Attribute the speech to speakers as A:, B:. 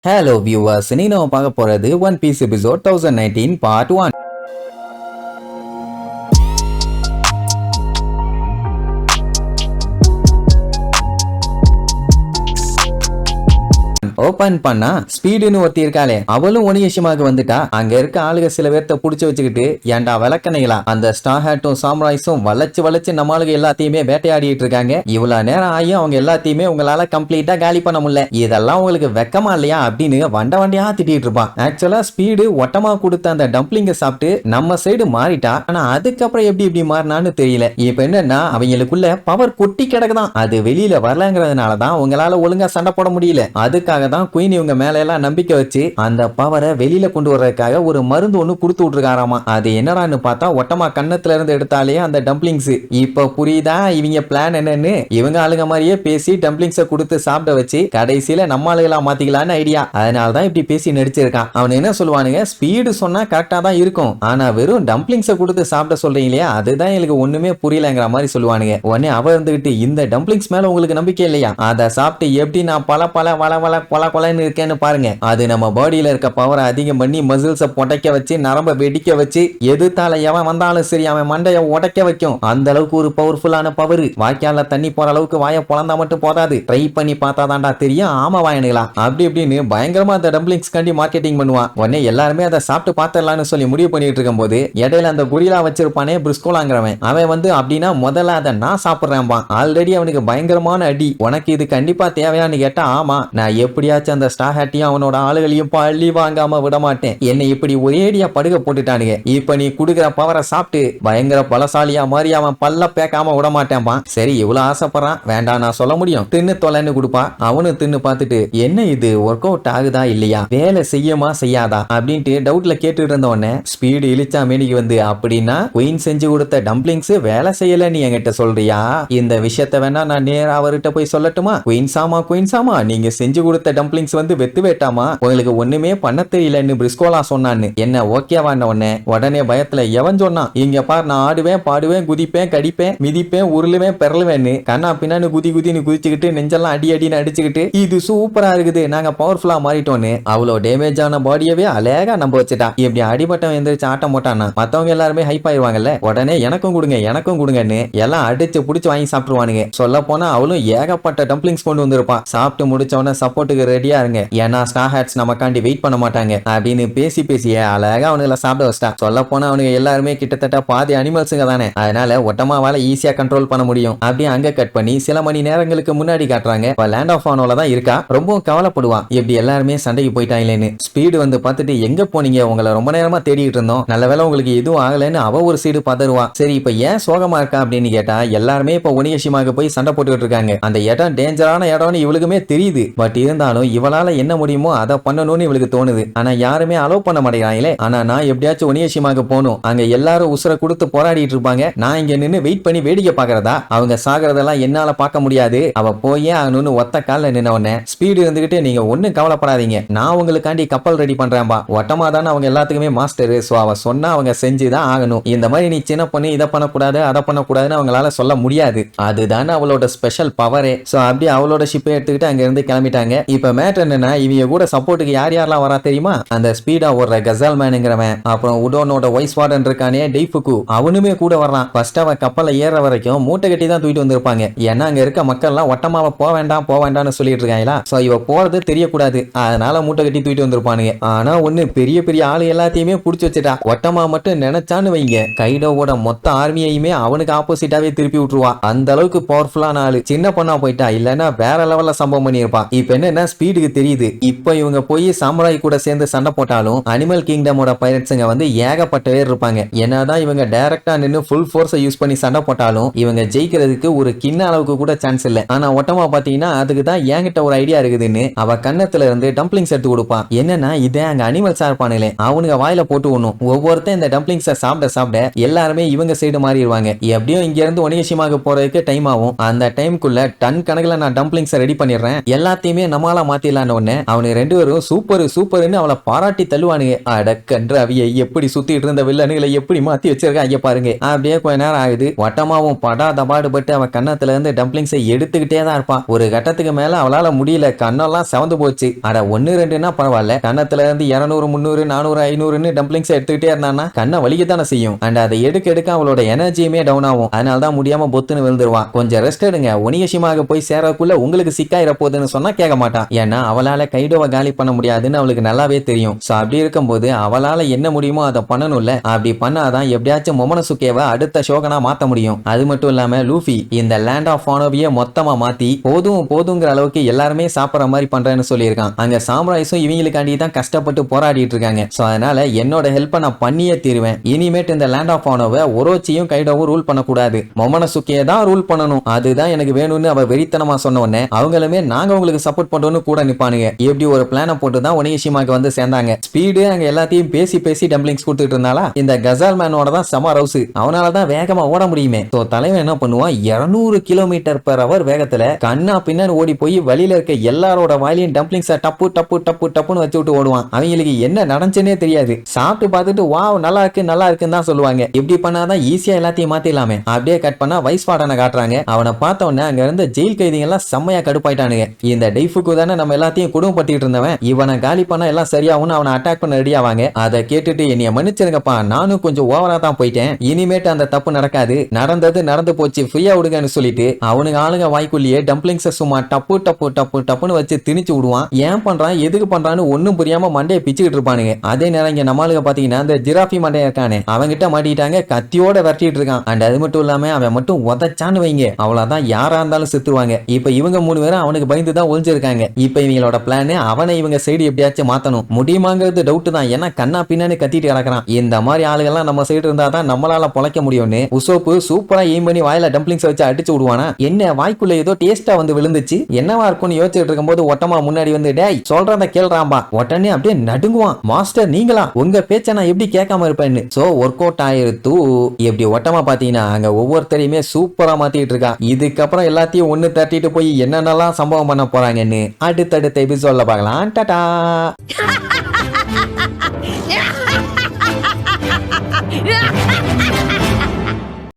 A: Hello viewers, இன்னைக்கு நம்ம பார்க்க போறது One Piece episode 1019 part 1. Open பண்ணா ஸ்பீடுன்னு ஒருத்தி இருக்காளே, அவளும் ஒனியஷிமாக்கு வந்துட்டா. அங்க இருக்க ஆளுக சில பேர்த்த புடிச்சு வச்சுக்கிட்டு, ஏன்டா விளக்கணைகளா, அந்த ஸ்டார் ஹேட்டும் சாம்ராய்ஸும் வளைச்சு நம்ம ஆளுக எல்லாத்தையுமே வேட்டையாடிட்டு இருக்காங்க. இவ்வளவு நேரம் ஆகியும் அவங்க எல்லாத்தையுமே உங்களால கம்ப்ளீட்டா காலி பண்ண முடியல. இதெல்லாம் உங்களுக்கு வெக்கமா இல்லையா அப்படின்னு வண்டியா திட்டிட்டு இருப்பான். ஆக்சுவலா ஸ்பீடு ஒட்டமா கொடுத்த அந்த டம்ப்ளிங்க சாப்பிட்டு நம்ம சைடு மாறிட்டா. ஆனா அதுக்கப்புறம் எப்படி மாறினான்னு தெரியல. இப்ப என்னன்னா அவங்களுக்குள்ள பவர் கொட்டி கிடக்குதான். அது வெளியில வரலங்கிறதுனாலதான் உங்களால ஒழுங்கா சண்டை போட முடியல. அதுக்காக தான் குயின் இவங்க மேல எல்லாம் நம்பிக்கை வச்சு அந்த பவரை வெளியில கொண்டு வர்றதுக்காக ஒரு மருந்து ஒண்ணு கொடுத்து விட்டுருக்காராமா. அது என்னடான்னு பார்த்தா ஒட்டமா கண்ணத்துல இருந்து எடுத்தாலே அந்த டம்ப்ளிங்ஸ். இப்ப புரியுதா இவங்க பிளான் என்னன்னு? இவங்க ஆளுங்க மாதிரியே பேசி டம்ப்ளிங்ஸை கொடுத்து சாப்பிட வச்சு கடைசியில நம்ம ஆளுகளா மாத்திக்கலான்னு ஐடியா. அதனாலதான் இப்படி பேசி நடிச்சிருக்கான். அவன் என்ன சொல்லுவானுங்க, ஸ்பீடு சொன்னா கரெக்டா தான் இருக்கும், ஆனா வெறும் டம்ப்ளிங்ஸை கொடுத்து சாப்பிட சொல்றீங்க இல்லையா, அதுதான் எனக்கு ஒண்ணுமே புரியலங்கிற மாதிரி சொல்லுவானுங்க. உடனே அவ இருந்துகிட்டு, இந்த டம்ப்ளிங்ஸ் மேல உங்களுக்கு நம்பிக்கை இல்லையா, அதை சாப்பிட்டு எப்படி நான் பல கொல கொலன்னு இருக்கேன்னு பாருங்க. அது நம்ம பாடியில இருக்க பவரை அதிகம் பண்ணி மசில்ஸை புடைக்க வச்சு நரம்ப வெடிக்க வச்சு எதிர்த்தால எவன் வந்தாலும் சரி அவன் மண்டைய உடைக்க வைக்கும். அந்த அளவுக்கு ஒரு பவர்ஃபுல்லான பவர். வாய்க்கால தண்ணி போற அளவுக்கு வாயை பொழந்தா மட்டும் போதாது, ட்ரை பண்ணி பார்த்தா தாண்டா தெரியும் ஆமா வாயனுங்களா அப்படி இப்படின்னு பயங்கரமா அந்த டம்ப்ளிங்ஸ் காண்டி மார்க்கெட்டிங் பண்ணுவான். உடனே எல்லாருமே அதை சாப்பிட்டு பார்த்தலாம்னு சொல்லி முடிவு பண்ணிட்டு இருக்கும் போது இடையில அந்த குரிலா வச்சிருப்பானே பிரிஸ்கோலாங்கிறவன், அவன் வந்து அப்படின்னா முதல்ல அதை நான் சாப்பிடுறேன்பா. ஆல்ரெடி அவனுக்கு பயங்கரமான அடி. உனக்கு இது கண்டிப்பா தேவையான்னு கேட்டா ஆமா, நான் எப்படியாச்சும் அந்த ஸ்டார் ஹேட்டையும் அவனோட ஆளுகளையும் பழி வாங்காம விட மாட்டேன். என்னை இப்படி ஒரேடியா படுக போட்டுட்டானுங்க. இப்ப நீ குடுக்கிற பவரை சாப்பிட்டு பயங்கர பலசாலியா மாறி அவன் பல்ல பேக்காம விட மாட்டேன்பா. சரி இவ்வளவு ஆசைப்படுறான், வேண்டாம் நான் சொல்ல முடியும், தின்னு தொலைன்னு கொடுப்பா. அவனு தின்னு பார்த்துட்டு என்ன இது ஒர்க் அவுட் ஆகுதா இல்லையா, வேலை செய்யுமா செய்யாதா அப்படின்ட்டு டவுட்ல கேட்டுட்டு இருந்த உடனே ஸ்பீடு இழிச்சா மேனிக்கு வந்து, அப்படின்னா குயின் செஞ்சு கொடுத்த டம்ப்ளிங்ஸ் வேலை செய்யல நீ என்கிட்ட சொல்றியா? இந்த விஷயத்த வேணா நான் நேரா அவர்கிட்ட போய் சொல்லட்டுமா? குயின் சாமா நீங்க செஞ்சு கொடுத்த டம்ப்ளிங்ஸ் வந்து வெத்து வேட்டாமா, உங்களுக்கு ஒண்ணுமே பண்ண தெரியலன்னு பிரிஸ்கோலா சொன்னான்னு. என்ன ஓகேவான உடனே பயத்துல எவன் சொன்னான், இங்க பார் நான் ஆடுவேன் பாடுவேன் குதிப்பேன் கடிப்பேன் மிதிப்பேன் உருளுவேன் பெறலுவேன்னு கண்ணா பின்னான்னு குதின்னு குதிச்சுக்கிட்டு நெஞ்செல்லாம் அடின்னு அடிச்சுக்கிட்டு இது சூப்பரா இருக்குது நாங்க பவர்ஃபுல்லா மாறிட்டோன்னு அவ்வளோ டேமேஜ் ஆன பாடியவே அழகா நம்ப வச்சுட்டா. இப்படி அடிபட்டம் எந்திரிச்சு ஆட்டம் போட்டானா மத்தவங்க எல்லாருமே ஹைப் ஆயிருவாங்கல்ல. உடனே எனக்கும் கொடுங்கன்னு எல்லாம் அடிச்சு புடிச்சு வாங்கி சாப்பிட்டுருவானுங்க. சொல்ல போனா அவளும் ஏகப்பட்ட டம்ப்ளிங்ஸ் கொண்டு வந்திருப்பான். சாப்பிட்டு முடிச்சவன சப்போர்ட்டுக்கு ரெடியா இருங்க, ஏன்னா ஸ்டார் ஹேட்ஸ் நமக்காண்டி வெயிட் பண்ண மாட்டாங்க அப்படின்னு பேசியே அழகா அவனுங்களை சாப்பிட வச்சிட்டா. சொல்ல போனா அவனுங்க எல்லாருமே கிட்டத்தட்ட பாதி அனிமல்ஸுங்க தானே, அதனால ஒட்டமாவால ஈஸியா கண்ட்ரோல் பண்ண முடியும். அப்படியே அங்க கட் பண்ணி சில மணி நேரங்களுக்கு முன்னாடி காட்டுறாங்க. லேண்ட் ஆஃப் ஆனோல தான் இருக்கா. ரொம்ப கவலைப்படுவான், இப்படி எல்லாருமே சண்டைக்கு போயிட்டாங்களேன்னு. ஸ்பீடு வந்து பார்த்துட்டு எங்க போனீங்க, உங்களை ரொம்ப நேரமா தேடிட்டு இருந்தோம், நல்ல வேலை உங்களுக்கு எதுவும் ஆகலன்னு அவ ஒரு சைடு பதறுவா. சரி இப்ப ஏன் சோகமா இருக்கா அப்படின்னு கேட்டா, எல்லாருமே இப்ப ஒனியஷிமாக்கு போய் சண்டை போட்டுக்கிட்டு இருக்காங்க. அந்த இடம் டேஞ்சரான இடம்னு இவளுக்குமே தெரியுது. பட் இருந்தாலும் இவளால என்ன முடியுமோ அதை பண்ணணும்னு இவளுக்கு தோணுது. ஆனா யாருமே அலோவ் பண்ண மாட்டேங்கிறாங்களே. ஆனா நான் எப்படியாச்சும் ஒனியஷிமாக்கு போகணும், அங்க எல்லாரும் உசுரை கொடுத்து போராடிட்டு இருப்பாங்க, நான் இங்க நின்னு வெயிட் பண்ணி வேடிக்கை பாக்குறதா? அவங்க சாகிறதெல்லாம் என்னால பார்க்க முடியாது, அவ போயே ஆகணும்னு ஒத்த கால நின்னவன ஸ்பீடு இருந்துகிட்டு நீங்க ஒன்னும் கவலைப்படாதீங்க, நான் உங்களுக்காண்டி கப்பல் ரெடி பண்றேன்பா. ஒட்டமா தானே அவங்க எல்லாத்துக்குமே மாஸ்டர், சோ அவ சொன்னா அவங்க செஞ்சுதான் ஆகணும். இந்த மாதிரி நீ சின்ன பண்ணி இதை பண்ணக்கூடாது அதை பண்ணக்கூடாதுன்னு அவங்களால சொல்ல முடியாது. அதுதானே அவளோட ஸ்பெஷல் பவரே. சோ அப்படி அவளோட ஷிப்பை எடுத்துக்கிட்டு அங்க இருந்து கிளம்பிட்டாங்க. இப்ப மேட்டர் என்னன்னா, இவங்க கூட சப்போர்ட்டுக்கு யாரெல்லாம் வரா தெரியுமா? அந்த ஸ்பீடா ஓடுற கசால் மேனுங்கிறவன், அப்புறம் உடோனோட வைஸ் வார்டன் இருக்கானே டெய்ஃபுக்கு, அவனுமே கூட வர்றான். ஃபர்ஸ்ட் அவன் கப்பலை ஏற வரைக்கும் மூட்டை கட்டி தான் தூக்கிட்டு வந்திருப்பாங்க. ஏன்னா அங்க இருக்க மக்கள் எல்லாம் ஒட்டமாவை போக வேண்டாம்னு சொல்லிட்டு இருக்காங்களா. சோ இவ போறது தெரியக்கூடாது, அதனால மூட்டை கட்டி தூக்கிட்டு வந்திருப்பானுங்க. ஆனா ஒண்ணு, பெரிய ஆளு எல்லாத்தையுமே புடிச்சு வச்சுட்டா. ஒட்டமா மட்டும் நினைச்சான்னு வைங்க, கைடோவோட மொத்த ஆர்மியையுமே அவனுக்கு ஆப்போசிட்டாவே திருப்பி விட்டுருவா. அந்த அளவுக்கு பவர்ஃபுல்லான ஆளு. சின்ன பொண்ணா போயிட்டா, இல்லன்னா வேற லெவல்ல சம்பவம் பண்ணிருப்பா. இப்ப என்ன ஸ்பீடுக்கு தெரியுது, இப்ப இவங்க போய் சாமுராய் கூட சேர்ந்து சண்டை போட்டாலும் அனிமல் கிங்டமோட பைரட்ஸ்ங்க வந்து ஏகப்பட்ட பேர் இருப்பாங்க. என்னதான் இவங்க டைரக்டா நின்னு ஃபுல் ஃபோர்ஸை யூஸ் பண்ணி சண்டை போட்டாலும் இவங்க ஜெயிக்கிறதுக்கு ஒரு கிண்ண அளவுக்கு கூட சான்ஸ் இல்ல. ஆனா ஒட்டமா பாத்தீங்கன்னா அதுக்கு தான் என்கிட்ட ஒரு ஐடியா இருக்குதுன்னு அவ கண்ணத்துல இருந்து டம்ப்ளிங்ஸ் எடுத்து கொடுப்பான். என்னன்னா இதே அங்க அனிமல்ஸா இருப்பானுங்களே, அவனுங்க வாயில போட்டு ஒண்ணும் ஒவ்வொருத்தன் இந்த டம்ப்ளிங்ஸை சாப்பிட எல்லாருமே இவங்க சைடு மாறிடுவாங்க. எப்படியும் இங்க இருந்து ஒனியஷிமாக்கு போறதுக்கு டைம் ஆகும். அந்த டைமுக்குள்ள டன் கணக்குல நான் டம்ப்ளிங்ஸை ரெடி பண்ணிடுறேன், எல்லாத்தையுமே நம்மளால மாத்திடலான்னு ஒண்ணு அவனுக்கு 2 பேரும் சூப்பர்னு அவளை பாராட்டி தள்ளுவானுங்க. அடக்கன்று அவிய எப்படி சுத்திட்டு இருந்த வில்லனுகளை எப்படி மாத்தி வச்சிருக்காங்க பாருங்க. அப்படியே கொஞ்ச நேரம் ஆகுது. வட்டமாவும் படாத பாடுபட்டு அவன் கன்னத்துல இருந்து டம்ப்ளிங்ஸை எடுத்துக்கிட்டே தான் இருப்பான். ஒரு கட்டத்துக்கு மேல அவளால முடியல, கண்ணெல்லாம் செவந்து போச்சு. அட 1-2ன்னா பரவாயில்ல, கன்னத்துல இருந்து 200 300 400 500ன்னு டம்ப்ளிங்ஸ் எடுத்துக்கிட்டே இருந்தான்னா கண்ணை வலிக்கத்தானே செய்யும். அண்ட் அதை எடுக்க அவளோட எனர்ஜியுமே டவுன் ஆகும். அதனால தான் முடியாம பொத்துன்னு விழுந்துருவான். கொஞ்சம் ரெஸ்ட் எடுங்க, ஒனியஷிமாக போய் சேரக்குள்ள உங்களுக்கு சிக்காயிர போகுதுன்னு சொன்னா கேட்க மாட்டான். ஏன்னா அவளால கைடோவை காலி பண்ண முடியாதுன்னு அவளுக்கு நல்லாவே தெரியும். சோ அப்படி இருக்கும்போது அவளால என்ன முடியுமோ அதை பண்ணணும்ல. அப்படி பண்ணாதான் எப்படியாச்சும் மொமனசுகேவை அடுத்த ஷோகனா மாத்த முடியும். அது மட்டும் இல்லாம லூஃபி இந்த லேண்ட் ஆஃப் வானோவிய மொத்தமா மாத்தி போதுங்கிற அளவுக்கு எல்லாருமே சாப்பிடற மாதிரி பண்றேன்னு சொல்லியிருக்கான். அங்க சாம்ராய்ஸும் இவங்களுக்காண்டி தான் கஷ்டப்பட்டு போராடிட்டு இருக்காங்க. சோ அதனால என்னோட ஹெல்ப்பை நான் பண்ணியே தீருவேன். இனிமேட்டு இந்த லேண்ட் ஆஃப் வானோவை ஒரோச்சியும் கைடோவும் ரூல் பண்ணக்கூடாது, மொமனசுகே தான் ரூல் பண்ணணும். அதுதான் எனக்கு வேணும்னு அவ வெறித்தனமா சொன்ன உடனே அவங்களுமே நாங்க உங்களுக்கு சப்போர்ட் பண்றோம்னு கூட நிப்பானுங்க. எப்படி ஒரு பிளான போட்டு தான் ஒனியஷிமாக்கு வந்து சேர்ந்தாங்க. ஸ்பீடு அங்க எல்லாத்தையும் பேசி டம்ப்ளிங்ஸ் கொடுத்துட்டு இருந்தாலா இந்த கசால் மேனோட தான் செம ரவுஸ். அவனால தான் வேகமா ஓட முடியுமே. சோ தலைவன் என்ன பண்ணுவான், 200 km/h வேகத்துல கண்ணா பின்னாடி ஓடி போய் வழியில இருக்க எல்லாரோட வாயிலையும் டம்ப்ளிங்ஸை டப்புன்னு வச்சு விட்டு ஓடுவான். அவங்களுக்கு என்ன நடந்துச்சுன்னே தெரியாது. சாப்பிட்டு பார்த்துட்டு வாவ் நல்லா இருக்குன்னு தான் சொல்லுவாங்க. இப்படி பண்ணாதான் ஈஸியா எல்லாத்தையும் மாத்திடலாமே. அப்படியே கட் பண்ணா வைஸ் வார்டனை காட்டுறாங்க. அவனை பார்த்த உடனே அங்க இருந்த ஜெயில் கைதிகள் எல்லாம் செம்மையா கடுப்பாயிட்டானுங்க. இந்த டைஃபுக்கு தானே நம்ம எல்லாத்தையும் குடும்பப்படுத்திட்டு இருந்தவன், இவனை காலி பண்ணா எல்லாம் சரியாகும்னு அவனை அட்டாக் பண்ண ரெடி ஆவாங்க. அதை கேட்டுட்டு என்னைய மன்னிச்சிருங்கப்பா, நானும் கொஞ்சம் ஓவரா தான் போயிட்டேன், இனிமேட்டு அந்த தப்பு நடக்காது, நடந்து போச்சு, ஃப்ரீயா விடுங்கன்னு சொல்லிட்டு அவனுக்கு ஆளுங்க வாய்க்குள்ளேயே டம்ப்ளிங்ஸை சும்மா டப்புன்னு வச்சு திணிச்சு விடுவான். ஏன் பண்றான் எதுக்கு பண்றான்னு ஒன்னும் புரியாம மண்டையை பிச்சுக்கிட்டு இருப்பானுங்க. அதே நேரம் இங்க நம்மளுக்கு பாத்தீங்கன்னா அந்த ஜிராஃபி மண்டையா இருக்கானே அவங்கிட்ட மாட்டிட்டாங்க, கத்தியோட விரட்டிட்டு இருக்கான். அண்ட் அது மட்டும் இல்லாம அவன் மட்டும் உதச்சான்னு வைங்க அவ்வளவுதான், யாரா இருந்தாலும் செத்துருவாங்க. இப்ப இவங்க 3 பேரும் அவனுக்கு பயந்து தான் ஒளிஞ்சிருக்காங்க. இப்ப இவங்களோட பிளான் அவனை இவங்க சைடு எப்படியாச்சும் மாத்தணும். முடியுமாங்கிறது டவுட் தான், ஏன்னா கண்ணா பின்னான்னு கத்திட்டு கிடக்குறான். இந்த மாதிரி ஆளுகள்லாம் நம்ம சைடு இருந்தா தான் நம்மளால பொழைக்க முடியும்னு உசோப்பு சூப்பரா எய்ம் பண்ணி வாயில டம்ப்ளிங்ஸ் வச்சு அடிச்சு விடுவானா. என்ன வாய்க்குள்ள ஏதோ டேஸ்டா வந்து விழுந்துச்சு, என்னவா இருக்கும்னு யோசிச்சுட்டு இருக்கும்போது ஒட்டமா முன்னாடி வந்து டேய் சொல்றத கேள்றாம்பா. உடனே அப்படியே நடுங்குவான். மாஸ்டர் நீங்களா, உங்க பேச்ச நான் எப்படி கேட்காம இருப்பேன்னு. சோ ஒர்க் அவுட் ஆயிருத்து. எப்படி ஒட்டமா பாத்தீங்கன்னா அங்க ஒவ்வொருத்தரையுமே சூப்பரா மாத்திட்டு இருக்கா. இதுக்கப்புறம் எல்லாத்தையும் ஒண்ணு தட்டிட்டு போய் என்னென்னலாம் சம்பவம் பண்ண போறாங்கன்னு அடுத்தடுத்த எபிசோட்ல பார்க்கலாம். டாடா.